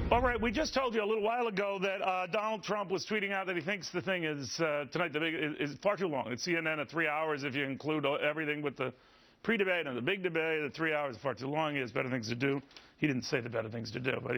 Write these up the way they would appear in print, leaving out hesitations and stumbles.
All right, we just told you a little while ago that Donald Trump was tweeting out that he thinks the thing is tonight is far too long. It's CNN at 3 hours if you include everything with the pre-debate and the big debate. The 3 hours is far too long. He has better things to do. He didn't say the better things to do, but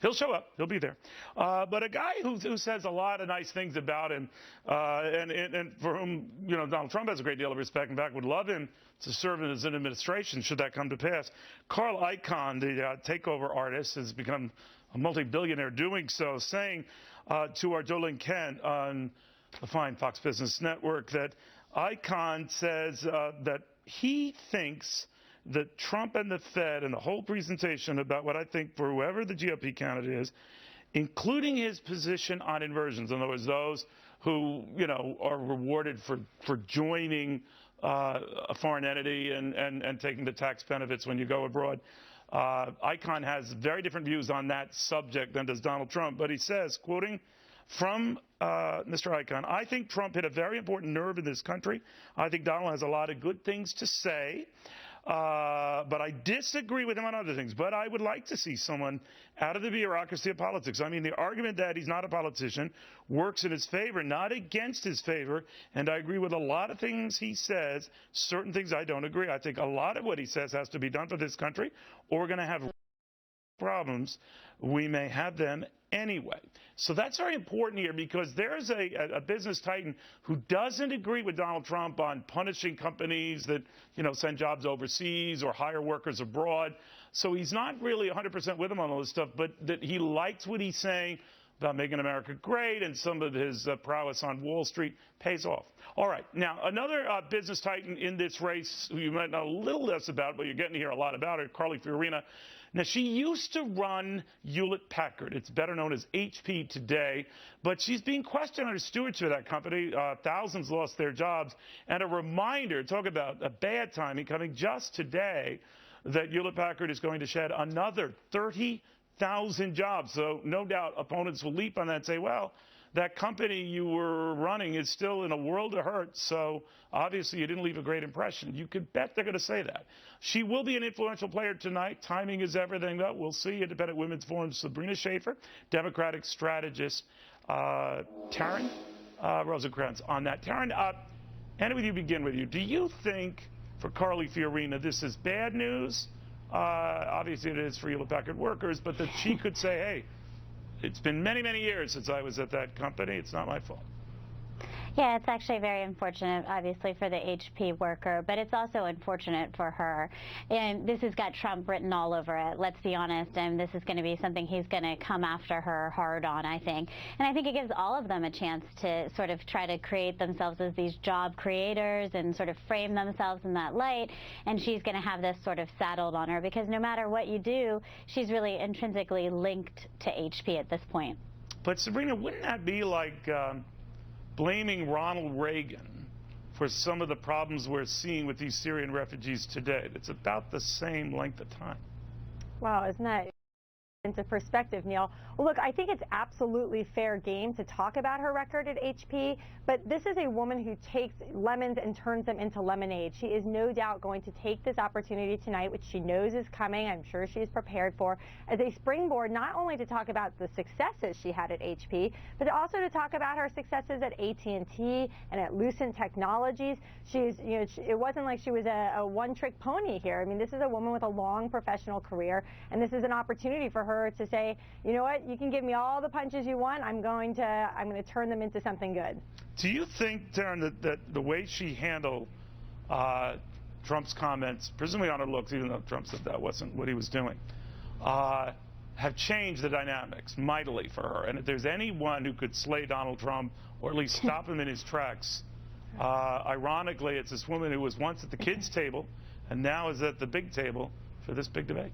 he'll show up. He'll be there. But a guy who says a lot of nice things about him, and for whom Donald Trump has a great deal of respect. In fact, would love him to serve in his administration should that come to pass. Carl Icahn, the takeover artist, has become a multi-billionaire doing so, saying to our Jolene Kent on the fine Fox Business Network that Icahn says that he thinks that Trump and the Fed and the whole presentation about what I think for whoever the GOP candidate is, including his position on inversions, in other words, those who, are rewarded for joining a foreign entity and taking the tax benefits when you go abroad. Icahn has very different views on that subject than does Donald Trump, but he says, quoting from Mr. Icahn, I think Trump hit a very important nerve in this country. I think Donald has a lot of good things to say, but I disagree with him on other things. But I would like to see someone out of the bureaucracy of politics. I mean, the argument that he's not a politician works in his favor, not against his favor. And I agree with a lot of things he says. Certain things I don't agree. I think a lot of what he says has to be done for this country, or we're going to have problems. We may have them anyway. So that's very important here, because there's a business titan who doesn't agree with Donald Trump on punishing companies that, send jobs overseas or hire workers abroad. So he's not really 100% with him on all this stuff, but that he likes what he's saying about making America great, and some of his prowess on Wall Street pays off. All right. Now, another business titan in this race who you might know a little less about, but you're getting to hear a lot about her, Carly Fiorina. Now, she used to run Hewlett-Packard. It's better known as HP today, but she's being questioned on her stewardship of that company. Thousands lost their jobs. And a reminder, talk about a bad timing coming just today, that Hewlett-Packard is going to shed another 30,000 jobs. So no doubt opponents will leap on that and say, well, that company you were running is still in a world of hurt, so obviously you didn't leave a great impression. You could bet they're going to say that. She will be an influential player tonight. Timing is everything, though. We'll see. Independent Women's Forum's Sabrina Schaefer, Democratic strategist Taryn Rosencrantz on that. Taryn, and with you, begin with you. Do you think, for Carly Fiorina, this is bad news? Obviously it is for Hewlett-Packard workers, but that she could say, hey, it's been many, many years since I was at that company. It's not my fault. Yeah, it's actually very unfortunate, obviously, for the HP worker, but it's also unfortunate for her. And this has got Trump written all over it, let's be honest, and this is going to be something he's going to come after her hard on, I think. And I think it gives all of them a chance to sort of try to create themselves as these job creators and sort of frame themselves in that light, and she's going to have this sort of saddled on her, because no matter what you do, she's really intrinsically linked to HP at this point. But Sabrina, wouldn't that be like blaming Ronald Reagan for some of the problems we're seeing with these Syrian refugees today? It's about the same length of time. Wow, isn't that into perspective, Neil? Well, look, I think it's absolutely fair game to talk about her record at HP, but this is a woman who takes lemons and turns them into lemonade. She is no doubt going to take this opportunity tonight, which she knows is coming, I'm sure she's prepared for, as a springboard not only to talk about the successes she had at HP, but also to talk about her successes at AT&T and at Lucent Technologies. She's, it wasn't like she was a one-trick pony here. I mean, this is a woman with a long professional career, and this is an opportunity for her to say, you know what, you can give me all the punches you want. I'm going to turn them into something good. Do you think, Darren, that the way she handled Trump's comments, presumably on her looks, even though Trump said that wasn't what he was doing, have changed the dynamics mightily for her? And if there's anyone who could slay Donald Trump, or at least stop him in his tracks, ironically, it's this woman who was once at the kids' table and now is at the big table for this big debate.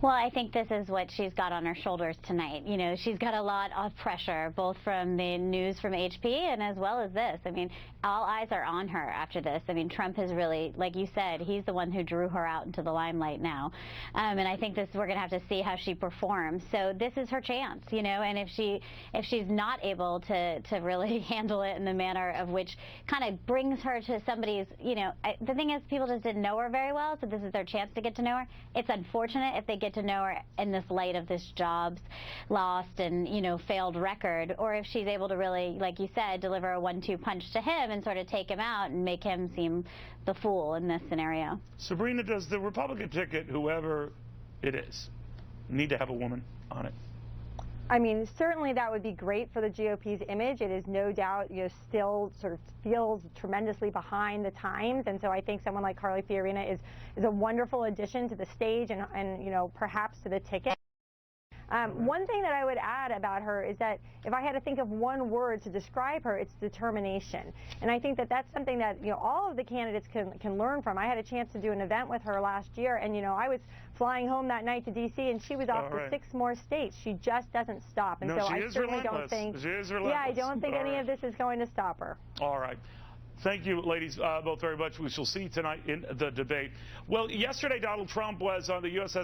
Well, I think this is what she's got on her shoulders tonight. She's got a lot of pressure, both from the news from HP and as well as this. I mean, all eyes are on her after this. I mean, Trump has really, like you said, he's the one who drew her out into the limelight now. And I think we're going to have to see how she performs. So this is her chance, and if she's not able to really handle it in the manner of which kind of brings her to somebody's, the thing is, people just didn't know her very well, so this is their chance to get to know her. It's unfortunate if they get get to know her in this light of this jobs lost and, you know, failed record, or if she's able to really, like you said, deliver a 1-2 punch to him and sort of take him out and make him seem the fool in this scenario. Sabrina, does the Republican ticket, whoever it is, need to have a woman on it? I mean, certainly that would be great for the GOP's image. It is no doubt, you know, still sort of feels tremendously behind the times, and so I think someone like Carly Fiorina is a wonderful addition to the stage and you know, perhaps to the ticket. One thing that I would add about her is that if I had to think of one word to describe her, it's determination. And I think that that's something that, you know, all of the candidates can learn from. I had a chance to do an event with her last year, and, you know, I was flying home that night to D.C., and she was off to 6 more states. She just doesn't stop. And no, so she I is certainly relentless. don't think, she is relentless. yeah, I don't think any of this is going to stop her. All right. Thank you, ladies, both very much. We shall see tonight in the debate. Well, yesterday Donald Trump was on the USS